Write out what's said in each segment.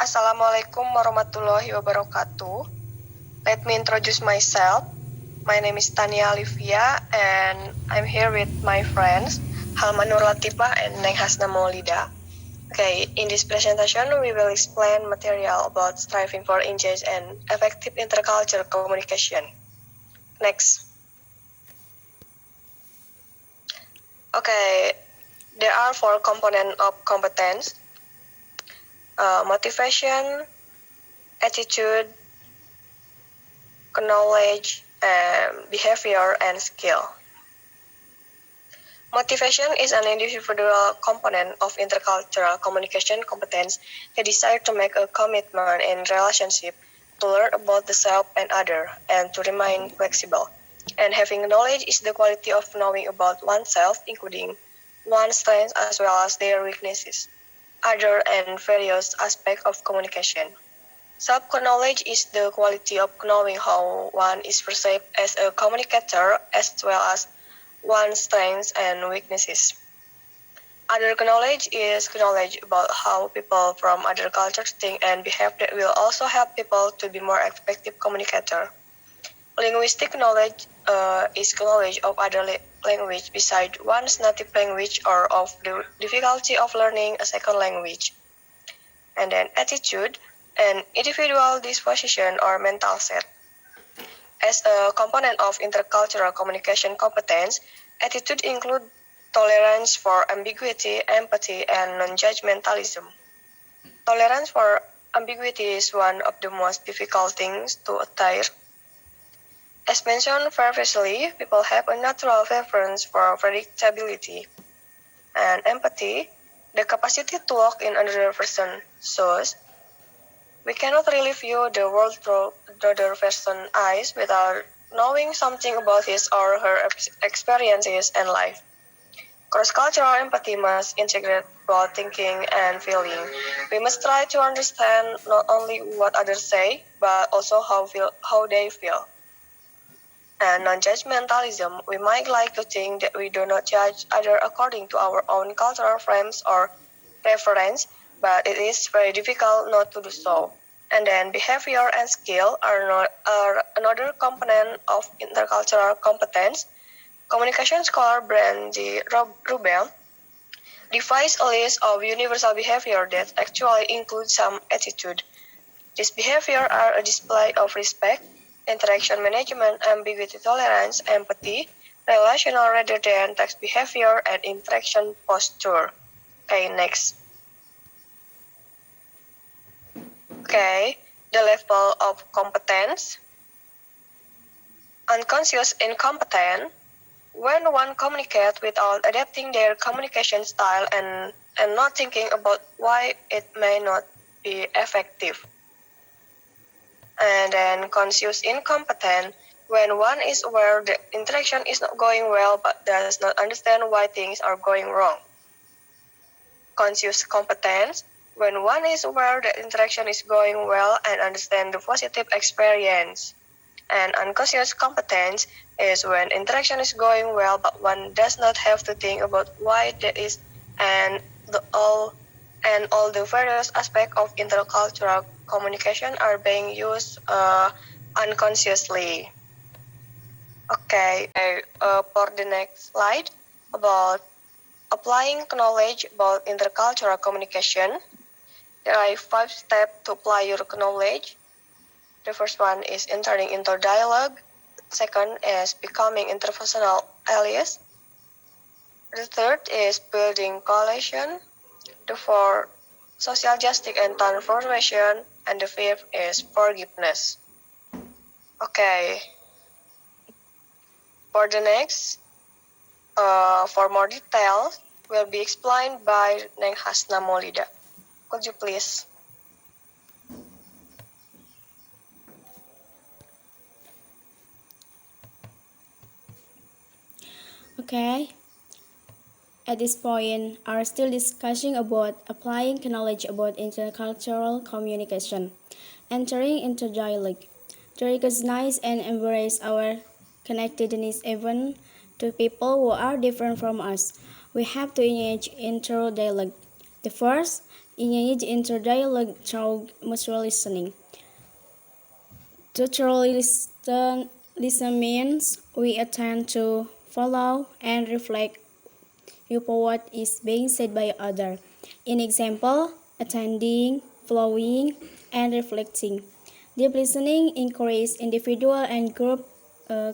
Assalamualaikum warahmatullahi wabarakatuh. Let me introduce myself. My name is Tania Olivia and I'm here with my friends Halma Nur Latifah and Neng Hasna Maulida. Okay, in this presentation we will explain material about striving for engaged and effective intercultural communication. Next. Okay, there are 4 components of competence. Motivation, attitude, knowledge, behavior, and skill. Motivation is an individual component of intercultural communication competence, the desire to make a commitment in relationship, to learn about the self and other, and to remain flexible. And having knowledge is the quality of knowing about oneself, including one's strengths as well as their weaknesses, other and various aspects of communication. Self-knowledge is the quality of knowing how one is perceived as a communicator as well as one's strengths and weaknesses. Other knowledge is knowledge about how people from other cultures think and behave that will also help people to be more effective communicator. Linguistic knowledge is knowledge of other language besides one's native language or of the difficulty of learning a second language. And then attitude, an individual disposition or mental set. As a component of intercultural communication competence, attitude includes tolerance for ambiguity, empathy, and non-judgmentalism. Tolerance for ambiguity is one of the most difficult things to attain. As mentioned previously, people have a natural preference for predictability. And empathy, the capacity to look in another person's shoes. We cannot really view the world through the other person's eyes without knowing something about his or her experiences and life. Cross-cultural empathy must integrate both thinking and feeling. We must try to understand not only what others say, but also how they feel. And non-judgmentalism, we might like to think that we do not judge others according to our own cultural frames or preference, but it is very difficult not to do so. And then behavior and skill are another component of intercultural competence. Communication scholar Brandy Rubel devised a list of universal behavior that actually includes some attitude. These behaviors are a display of respect, interaction management, ambiguity tolerance, empathy, relational rather than text behavior, and interaction posture. Okay, next. Okay, the level of competence. Unconscious incompetent, when one communicates without adapting their communication style and not thinking about why it may not be effective. And then conscious incompetent, when one is aware the interaction is not going well but does not understand why things are going wrong. Conscious competence, when one is aware that interaction is going well and understand the positive experience. And unconscious competence is when interaction is going well but one does not have to think about why that is and all the various aspects of intercultural communication are being used unconsciously. Okay, for the next slide about applying knowledge about intercultural communication, there are 5 steps to apply your knowledge. The first one is entering into dialogue. Second is becoming interpersonal allies. The third is building coalition. The fourth, social justice and transformation. And the fifth is forgiveness. Okay. For the next, for more details, will be explained by Neng Hasna Maulida. Could you please? Okay. At this point, are still discussing about applying knowledge about intercultural communication, entering into dialogue, to recognize and embrace our connectedness even to people who are different from us. We have to engage in thorough dialogue. The first, engage interdialogue through mutual listening. To truly listen means we attend to follow and reflect upon what is being said by others. In example, attending, following, and reflecting. Deep listening encourages individual and group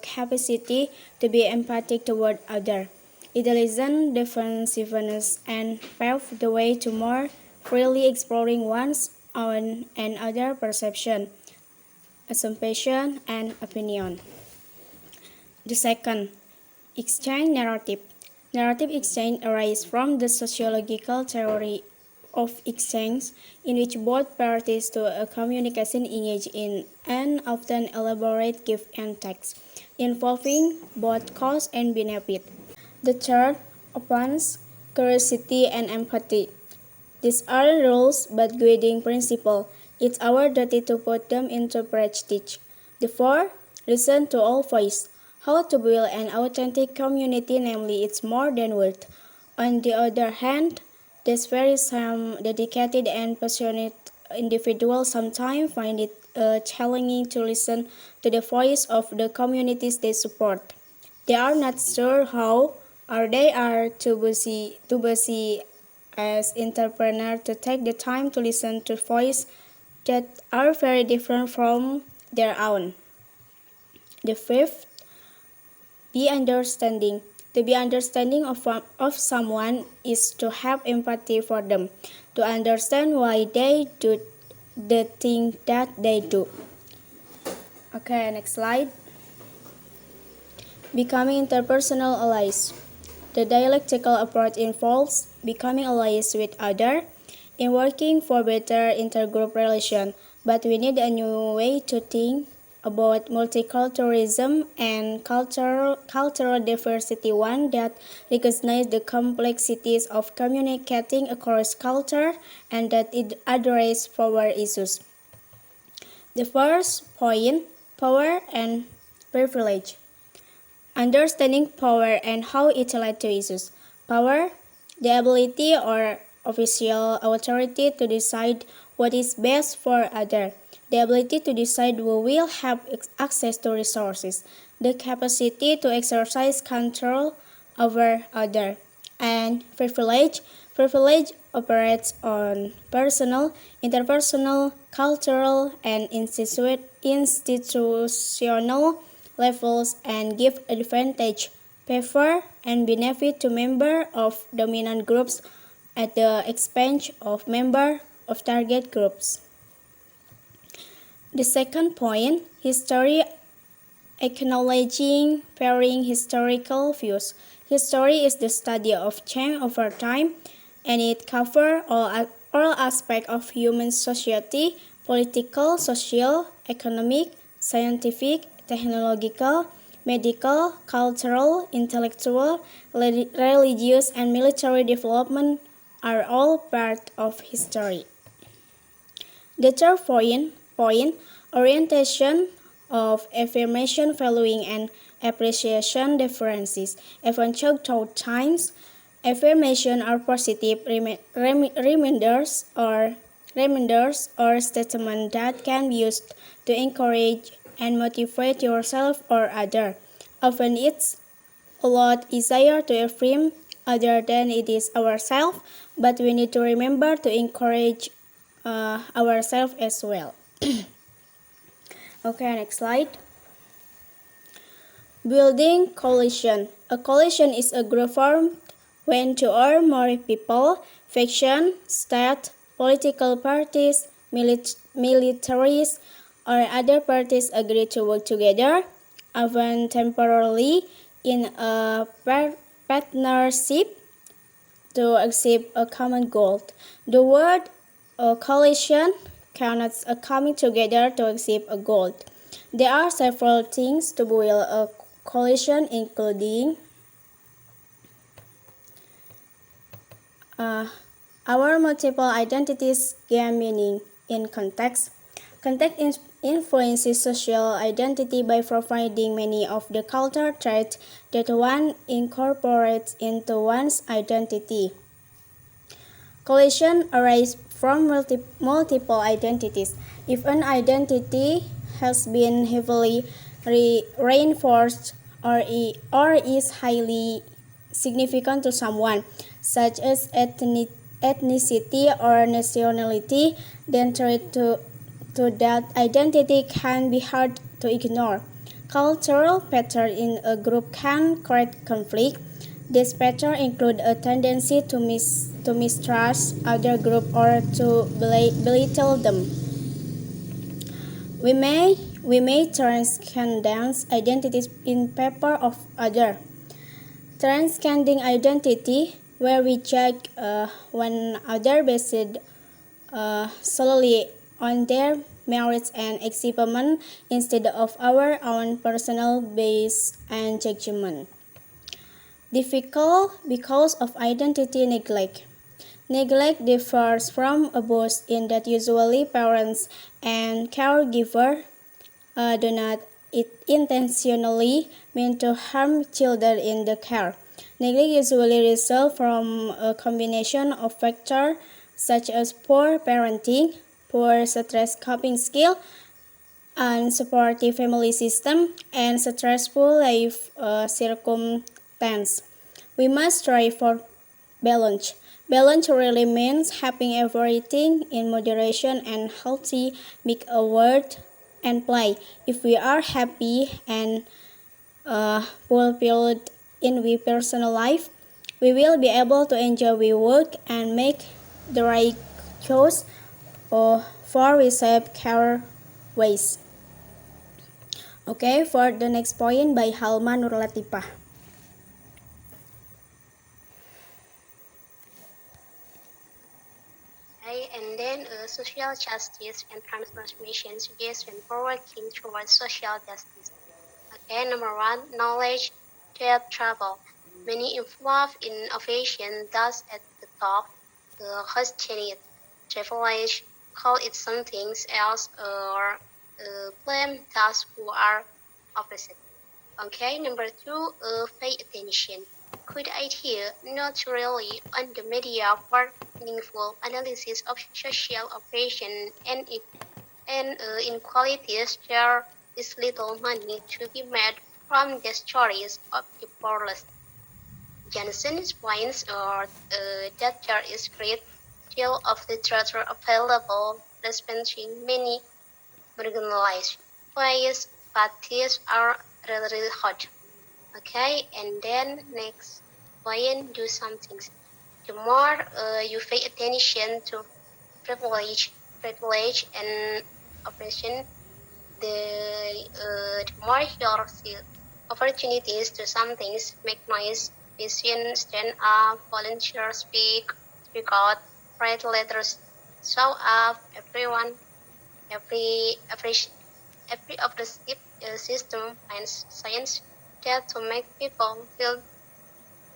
capacity to be empathic toward others. It listens defensiveness and paves the way to more freely exploring one's own and other perception, assumption, and opinion. The second, exchange narrative. Narrative exchange arises from the sociological theory of exchange, in which both parties to a communication engage in an often elaborate give and take, involving both cause and benefit. The third, opens curiosity and empathy. These aren't rules but guiding principles. It's our duty to put them into practice. The fourth, listen to all voices. How to build an authentic community, namely it's more than words. On the other hand, there's very some dedicated and passionate individuals sometimes find it challenging to listen to the voice of the communities they support. They are not sure how, or they are too busy as entrepreneurs to take the time to listen to voices that are very different from their own. The fifth, be understanding. To be understanding of someone is to have empathy for them, to understand why they do the thing that they do. Okay, next slide. Becoming interpersonal allies. The dialectical approach involves becoming allies with others in working for better intergroup relations, but we need a new way to think about multiculturalism and cultural diversity, one that recognizes the complexities of communicating across culture and that it addresses power issues. The first point, power and privilege. Understanding power and how it relates to issues. Power, the ability or official authority to decide what is best for others. The ability to decide who will have access to resources. The capacity to exercise control over others. And privilege. Privilege operates on personal, interpersonal, cultural, and institutional levels and give advantage, favor, and benefit to members of dominant groups at the expense of members of target groups. The second point, history, acknowledging varying historical views. History is the study of change over time, and it covers all aspects of human society, political, social, economic, scientific, technological, medical, cultural, intellectual, religious, and military development are all part of history. The third point, orientation of affirmation, valuing, and appreciation differences. Even through times, affirmation are positive reminders or statements that can be used to encourage and motivate yourself or others. Often it's a lot easier to affirm other than it is ourselves, but we need to remember to encourage ourselves as well. Okay, next slide. Building coalition. A coalition is a group formed when two or more people, faction, state, political parties, militaries, or other parties agree to work together, often temporarily in a partnership to achieve a common goal. The word coalition connotes a coming together to achieve a goal. There are several things to build a coalition, including our multiple identities gain meaning in context. Context influences social identity by providing many of the cultural traits that one incorporates into one's identity. Collision arise from multiple identities. If an identity has been heavily reinforced or is highly significant to someone, such as ethnicity or nationality, then threat to that identity can be hard to ignore. Cultural patterns in a group can create conflict. These patterns include a tendency to mistrust other group or to belittle them. We may transcendence identities in favor of other. Transcending identity, where we judge one other based solely on their merits and achievement instead of our own personal bias and judgment. Difficult because of identity neglect. Neglect differs from abuse in that usually parents and caregivers do not intentionally mean to harm children in the care. Neglect usually results from a combination of factors such as poor parenting, poor stress coping skill, unsupportive family system, and stressful life circumstance. We must strive for balance. Balance really means having everything in moderation and healthy mix of work and play. If we are happy and fulfilled in our personal life, we will be able to enjoy our work and make the right choice for we save care waste. Okay, for the next point by Halma Nurlatifah. Okay, and then social justice and transformation suggestion for working towards social justice. Okay, number one, knowledge, shared travel. Many involved in innovation, thus at the top, question it, privilege, call it something else, or blame those who are opposite. Okay, number two, pay attention. Good idea, not really on the media for meaningful analysis of social operation and inequalities. There is little money to be made from the stories of the poorless. Johnson's points are that there is great deal of literature available dispensing many marginalized ways, but these are really hot. Okay, and then next point, do some things. The more you pay attention to privilege and oppression, the more your see opportunities to some things, make noise, vision, stand up, volunteer, speak out, write letters, show up, everyone, every oppressive system finds science that to make people feel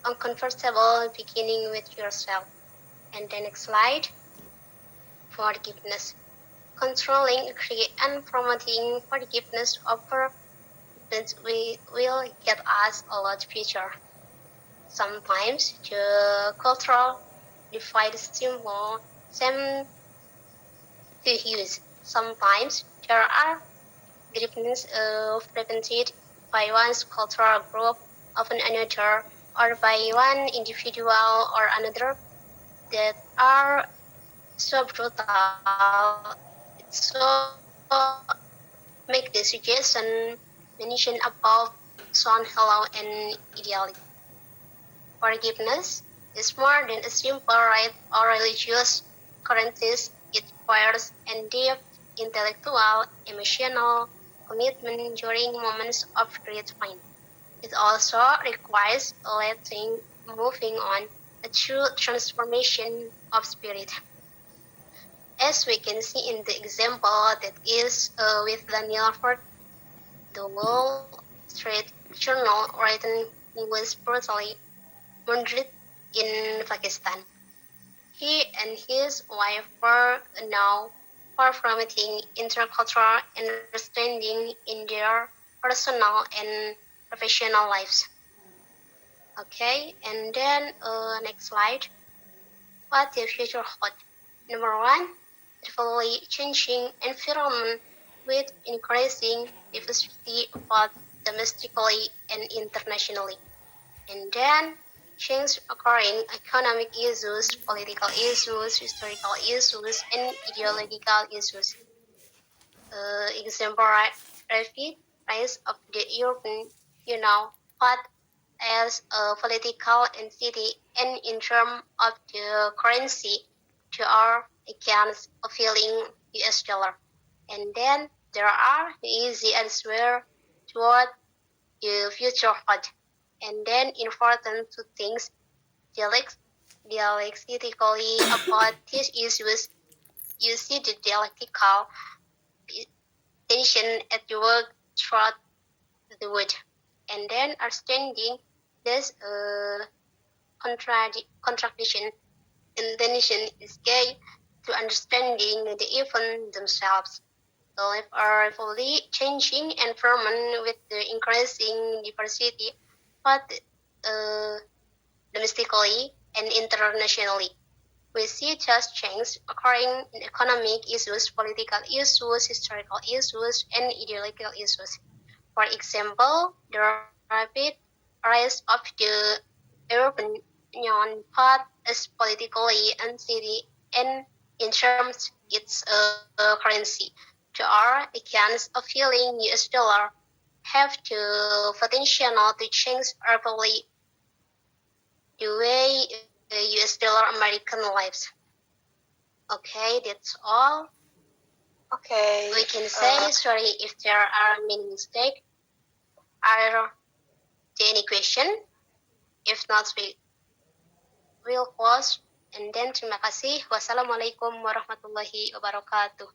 uncomfortable, beginning with yourself. And the next slide, forgiveness. Controlling, create, and promoting forgiveness over we will get us a lot future. Sometimes the cultural divide symbol same to use. Sometimes there are grievances prevented by one's cultural group, often another, or by one individual or another that are so brutal. It so make the suggestion mentioned above sound hello and ideally. Forgiveness is more than a simple rite or religious currencies. It requires a deep intellectual, emotional commitment during moments of great pain. It also requires letting moving on, a true transformation of spirit. As we can see in the example that is with Daniel Ford, the Wall Street Journal written who was brutally murdered in Pakistan. He and his wife were now far from meeting intercultural understanding in their personal and professional lives. Okay, and then next slide. what the future holds. Number one, rapidly changing environment with increasing diversity both domestically and internationally. And then change occurring economic issues, political issues, historical issues, and ideological issues. Example, rapid rise of the European Union, but as a political entity and in terms of the currency, they are against a feeling US dollar. And then there are easy answer to what the future hold. And then important to things dialectically about these issues. You see the dialectical tension at work throughout the wood. And then understanding this contradiction and tension is key to understanding the event themselves. The life are fully changing environment with the increasing diversity, but uh, domestically and internationally. We see just change occurring in economic issues, political issues, historical issues, and ideological issues. For example, the rapid rise of the European Union path is politically unsteady and in terms its currency. To are against a feeling US dollar have the potential to change rapidly the way US dollar American lives. Okay, that's all. Okay. We can say sorry if there are many mistakes. Are there any question? If not, we will pause. And then terima kasih. Wassalamualaikum warahmatullahi wabarakatuh.